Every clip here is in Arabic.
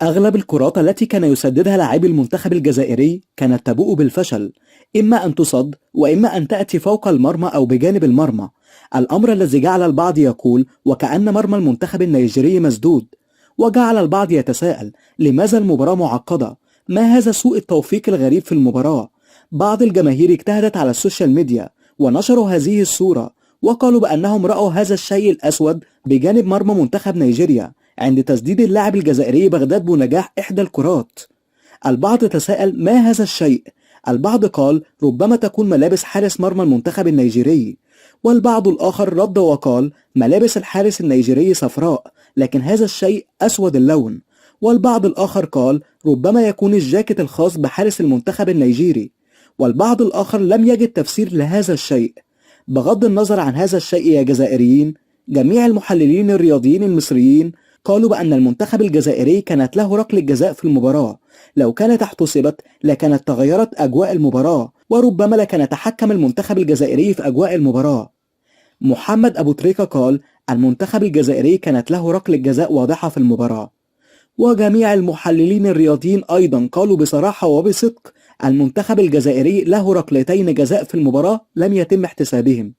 أغلب الكرات التي كان يسددها لاعبي المنتخب الجزائري كانت تبوء بالفشل، إما أن تصد وإما أن تأتي فوق المرمى أو بجانب المرمى، الأمر الذي جعل البعض يقول وكأن مرمى المنتخب النيجيري مسدود، وجعل البعض يتساءل لماذا المباراة معقدة؟ ما هذا سوء التوفيق الغريب في المباراة؟ بعض الجماهير اجتهدت على السوشيال ميديا ونشروا هذه الصورة، وقالوا بأنهم رأوا هذا الشيء الأسود بجانب مرمى منتخب نيجيريا عند تسديد اللاعب الجزائري بغداد بنجاح إحدى الكرات. البعض تساءل ما هذا الشيء؟ البعض قال ربما تكون ملابس حارس مرمى المنتخب النيجيري، والبعض الآخر رد وقال ملابس الحارس النيجيري صفراء لكن هذا الشيء أسود اللون، والبعض الآخر قال ربما يكون الجاكيت الخاص بحارس المنتخب النيجيري، والبعض الآخر لم يجد تفسير لهذا الشيء. بغض النظر عن هذا الشيء يا جزائريين، جميع المحللين الرياضيين المصريين قالوا بأن المنتخب الجزائري كانت له ركلة جزاء في المباراة، لو كانت احتسبت لكانت تغيرت أجواء المباراة، وربما لكان تحكم المنتخب الجزائري في أجواء المباراة. محمد أبو تريكة قال المنتخب الجزائري كانت له ركلة جزاء واضحة في المباراة، وجميع المحللين الرياضيين أيضا قالوا بصراحة وبصدق المنتخب الجزائري له ركلتين جزاء في المباراة لم يتم احتسابهم.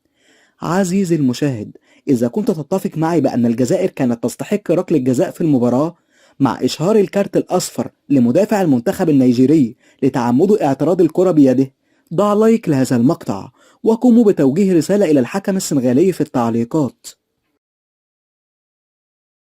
عزيزي المشاهد، إذا كنت تتفق معي بأن الجزائر كانت تستحق ركلة جزاء في المباراة مع إشهار الكارت الأصفر لمدافع المنتخب النيجيري لتعمده اعتراض الكرة بيده، ضع لايك لهذا المقطع وقوموا بتوجيه رسالة إلى الحكم السنغالي في التعليقات.